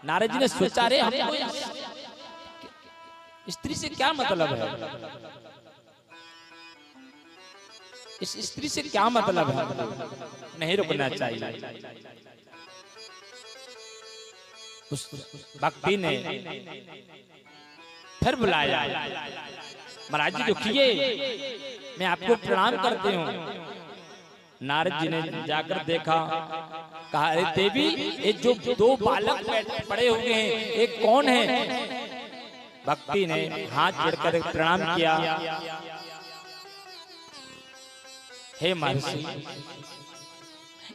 नारद जी ने सोचा, रे हमको स्त्री से क्या मतलब है, इस स्त्री से क्या मतलब है, नहीं रुकना चाहिए। उस भक्ति ने फिर बुलाया, महाराज जी रुकिए, मैं आपको प्रणाम करती हूँ। नारद जी ने जाकर देखा, कहा, अरे देवी, ये जो दो बालक पड़े हुए हैं, एक कौन है? भक्ति ने हाथ जोड़कर प्रणाम किया, हे महर्षि,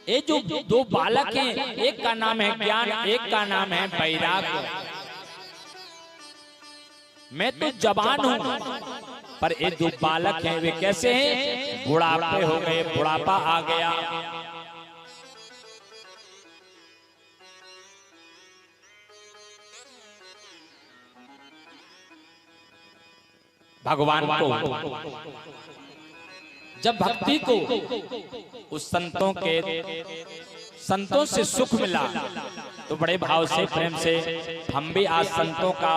ये जो दो बालक हैं, एक का नाम है ज्ञान, एक का नाम है वैराग्य। मैं तो जवान हूं, पर ये दो बालक हैं, वे कैसे हैं? बुढ़ापे हो गए, बुढ़ापा आ गया। भगवान को जब भक्ति को उस संतों से सुख मिला तो बड़े भाव से, प्रेम से हम भी आज संतों का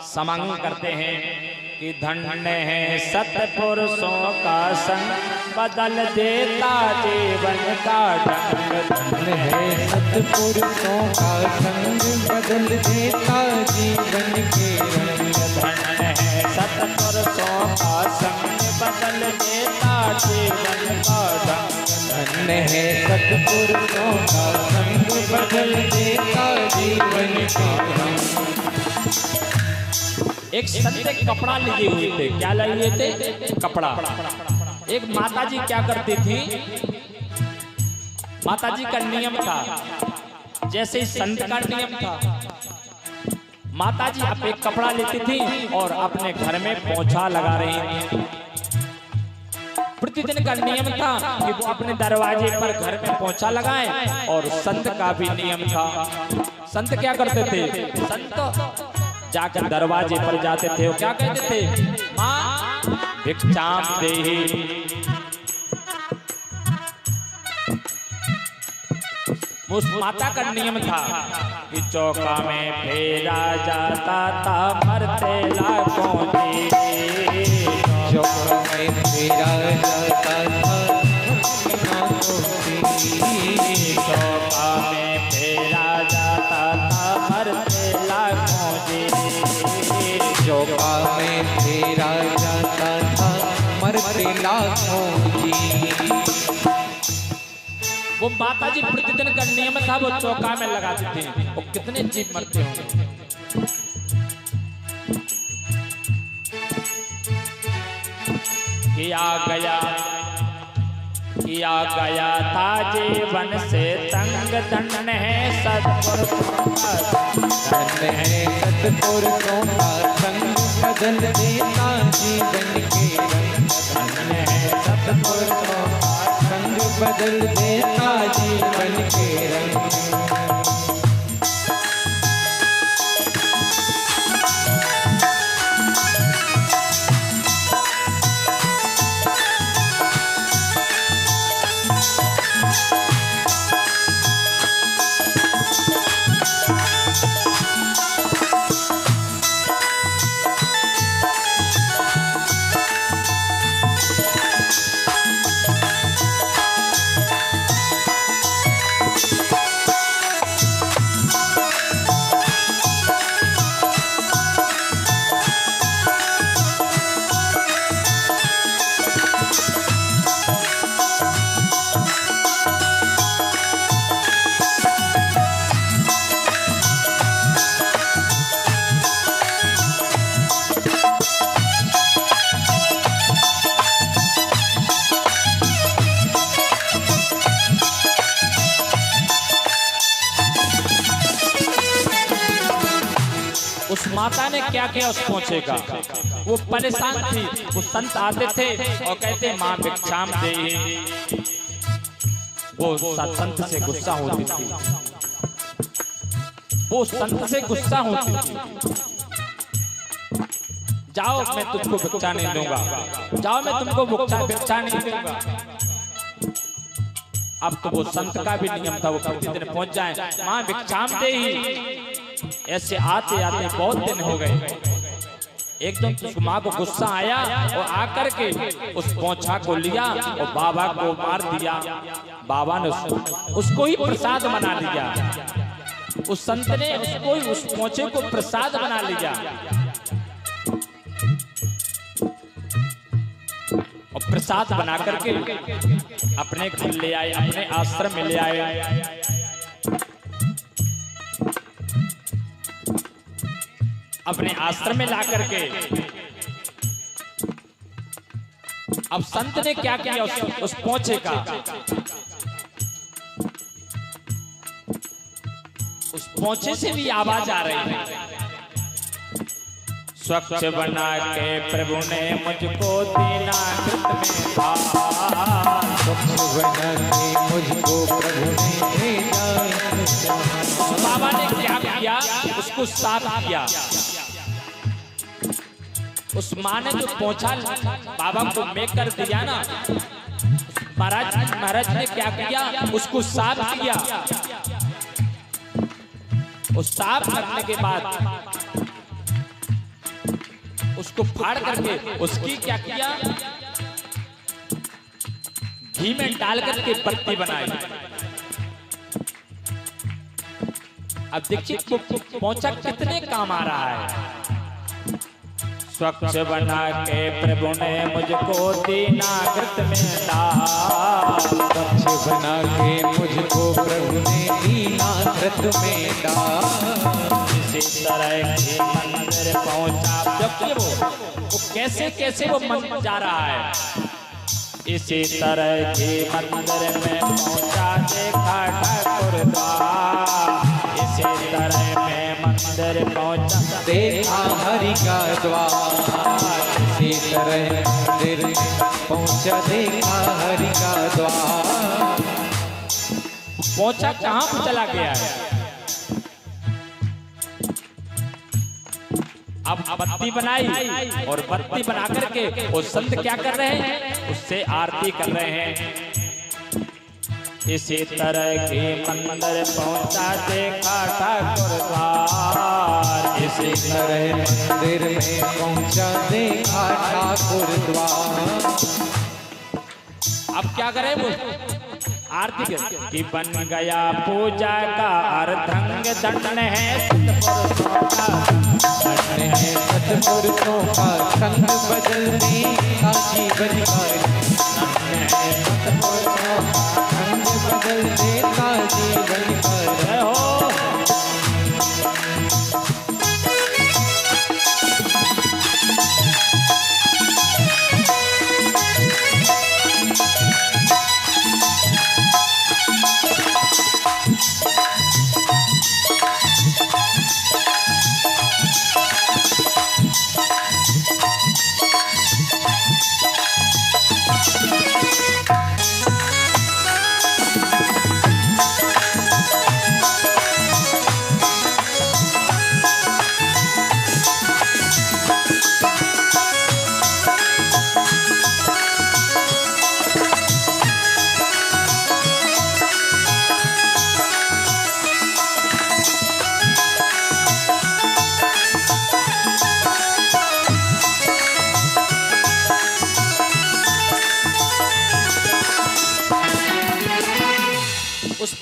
समागम करते हैं कि धन्य है सत्पुरुषों का संग, बदल देता जीवन का ढंग। धन्य है सत्पुरुषों का संग, बदल देता जीवन के रंग। धन्य है सत्पुरुषों का संग, बदल देता जीवन का ढंग। धन्य है सत्पुरुषों का संग, बदल देता जीवन का रंग। एक संत एक कपड़ा लिए हुए थे, क्या लिए थे? कपड़ा। एक माताजी क्या करती थी, माताजी का नियम था, जैसे ही संत का नियम था, माताजी अब एक कपड़ा लेती थी और अपने घर में पोंछा लगा रही थी। प्रतिदिन का नियम था कि वो अपने दरवाजे पर घर में पोंछा लगाएं, और संत का भी नियम था। संत क्या करते थे? संत जाकर दरवाजे पर जाते थे, वो क्या कहते थे? मां भिक्षाम देहि। उस माता का नियम था कि चौका में फेरा जाता था, मरते लाखों जी। चौका में फेरा जाता था, चौका में फेरा जाता था, मरते लाखों जी। चौका में फेरा जाता था, मरते लाखों जी। वो माता जी प्रतिदिन का नियम था, वो चौका में लगाती थी। वो कितने जीव मरते होंगे। किया गया था जीवन से तंग, धन्य है सत्पुरुषों का संग। धन्य है सत्पुरुषों का संग, बदल देता जीवन के रंग। धन्य है सत्पुरुषों का संग, बदल देता जीवन के रंग। उस माता ने क्या किया उस पोंछे का? वो परेशान थी। वो संत आते थे और कहते मां भिक्षाम देहि। वो संत से गुस्सा होती थी, वो संत से गुस्सा होती थी। जाओ मैं तुमको भिक्षा नहीं दूंगा, जाओ मैं तुमको भिक्षा नहीं दूंगा। अब तो वो संत का भी नियम था, वो प्रतिदिन पहुंच जाए मां भिक्षाम देहि। ऐसे आते आते बहुत दिन हो गए। एकदम उस माँ को गुस्सा आया और आकर के उस पोंछा को लिया और बाबा को मार दिया। बाबा ने उसको ही प्रसाद बना लिया। उस संत ने उसको ही उस पोंछे को प्रसाद बना लिया और प्रसाद बना करके अपने घर ले आए, अपने आश्रम में ले आए। अपने आश्रम में ला करके अब संत ने क्या किया उस पोंछे का, उस पोंछे से भी आवाज आ रही है। स्वच्छ बना के प्रभु ने मुझको दीना कृत में था। स्वच्छ बना के मुझको प्रभु ने दीना। बाबा ने क्या किया, उसको साफ किया। उस माँ ने जो पोंछा बाबा को मेक कर दिया ना, महाराज ने क्या किया, उसको साफ किया। उस साफ करने के बाद उसको फाड़ करके उसकी क्या किया, घी में डाल करके पत्ती बनाई। अब देखिए पोंछा कितने काम आ रहा है। स्वच्छ बना के प्रभु ने मुझको दीना कृत में डाल। स्वच्छ बना के मुझको प्रभु ने दीना कृत में डाल। इसी तरह के मंदिर पहुंचा। देखिए वो कैसे कैसे वो मंदिर जा रहा है। इसी तरह के मंदिर में पहुंचा, देखा ठाकुर द्वार। इसी तरह में मंदिर पहुंचा, देखा हरि का द्वार। इसी तरह मंदिर पहुंचा, देखा हरि का द्वार। पहुंचा कहाँ पर चला गया है। अब बत्ती बनाई और बत्ती बना करके वो संत क्या कर रहे हैं, उससे आरती कर रहे हैं। इसी तरह के मंदिर पहुंचा, देखा ठाकुर द्वार। इसी तरह मंदिर में पहुंचा, देखा ठाकुर द्वार। अब क्या करें वो आरती कर कि बन गया पूजा का अर्धंग दंड है सतपुरुषों का। दंड है सतपुरुषों का, संग बदलने का जीवन का। दंड है सतपुरुषों का, संग बदलने का जीवन का। हो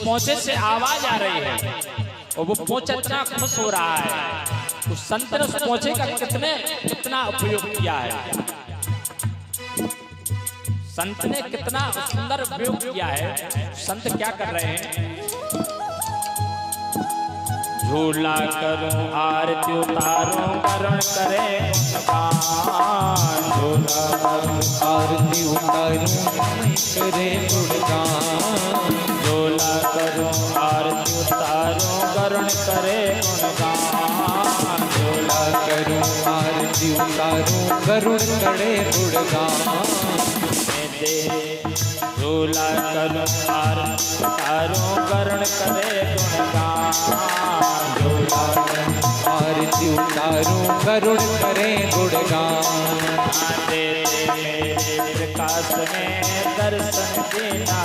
पोंछे से आवाज आ रही है और वो पोंछा इतना खुश हो रहा है। उस संत ने उस पोंछे का कितना उपयोग किया है। संत ने कितना सुंदर उपयोग किया है। संत क्या कर रहे हैं, झूला करूं आरती उतारूं करुण करे गुणगान। झूला करूं आरती उतारूं करे गुणगान। झूला करूं आरती उतारूं करुण करे गुणगान। झूला करूं आरती उतारूं करुण करे गुणगान। झूला करूं आरती उतारूं करुण करे गुणगान। झूला करूं आरती उतारूं करुण करे गुणगान। दे मेरे विकास में दर्शन देना।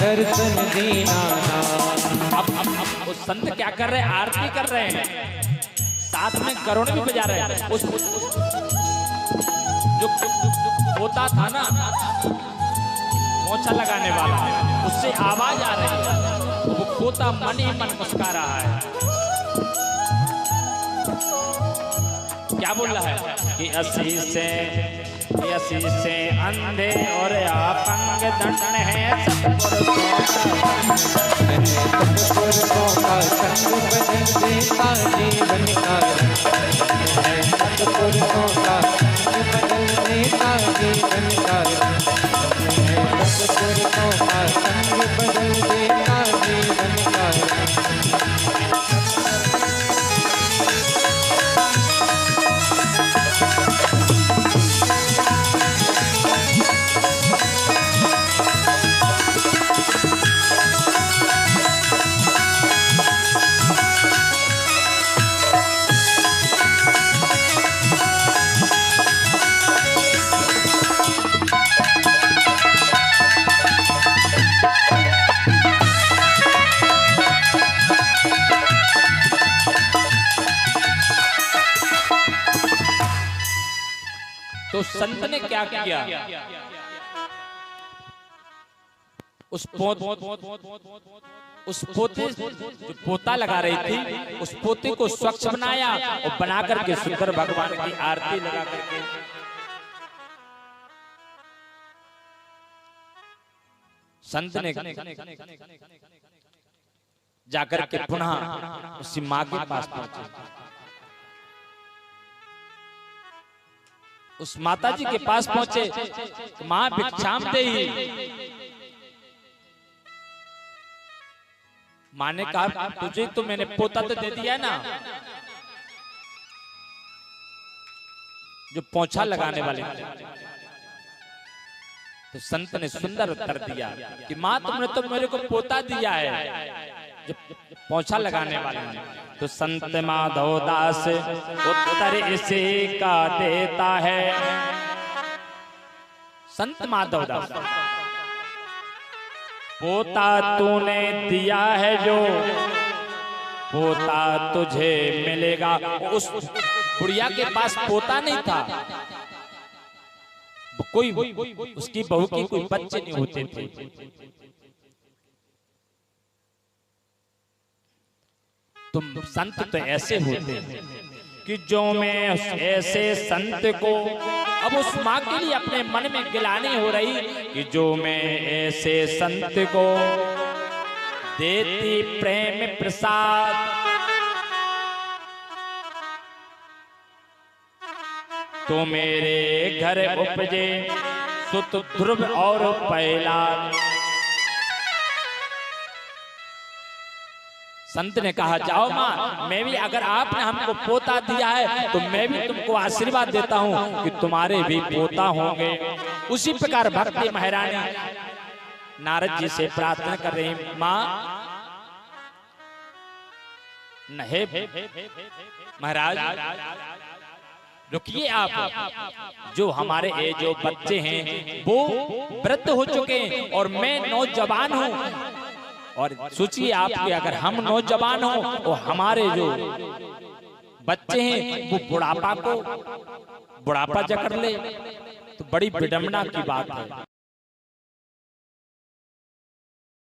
दर्शन दीना ना। अब वो संत क्या कर रहे हैं, आरती कर रहे हैं, साथ में करुण भी बजा रहे हैं। उस जो पोता था ना, पोछा लगाने वाला, उससे आवाज आ रही है, वो पोता मन ही मन मुस्कुरा रहा है। क्या बोल रहा है कि असी से अंधे और अपंग दंड है सतपुरुषों का संग बदल देता जीवन का रंग है। सतपुरुषों का संग बदल देता जीवन का रंग है। सतपुरुषों का संग बदल देता जीवन का रंग। तो संत ने क्या किया, उस पोते जो पोता लगा रही थी, उस पोते को स्वच्छ बनाया और बना करके सुंदर भगवान की आरती लगा करके संत ने जाकर के पुनः उसी माँ के पास पहुंचे। उस माता जी के पास पहुंचे, मां भिक्षाम देहि। मां ने कहा तुझे तो मैंने पोता तो दे दिया ना, जो पोछा लगाने वाले। तो संत ने सुंदर उत्तर दिया कि मां तुमने तो मेरे को पोता दिया है, जो पोछा लगाने वाले ने। तो संत माधव दास उत्तर इसी का देता है। संत माधव दास, पोता तूने दिया है जो, पोता तुझे मिलेगा। उस बुढ़िया के पास पोता नहीं था, कोई उसकी बहू की कोई बच्चे नहीं होते थे। तुम संत तो ऐसे होते हैं कि जो मैं ऐसे संत को, अब उस माँ के लिए अपने मन में गिलानी हो रही कि जो मैं ऐसे संत को देती प्रेम प्रसाद, तो मेरे घर उपजे सुत ध्रुव और पहला। संत ने कहा जाओ माँ, मैं भी, अगर आपने हमको पोता दिया है तो मैं भी तुमको आशीर्वाद देता हूँ कि तुम्हारे भी पोता होंगे। उसी प्रकार भक्ति महारानी नारद जी से प्रार्थना कर रही, माँ नहीं महाराज रुकिए आप, जो हमारे ये जो बच्चे हैं वो वृद्ध हो चुके हैं और मैं नौजवान हूँ। और सोचिए आप कि अगर हम नौजवान हो और हमारे जो बच्चे हैं वो बुढ़ापा जकड़ ले, तो बड़ी विडंबना की बात है।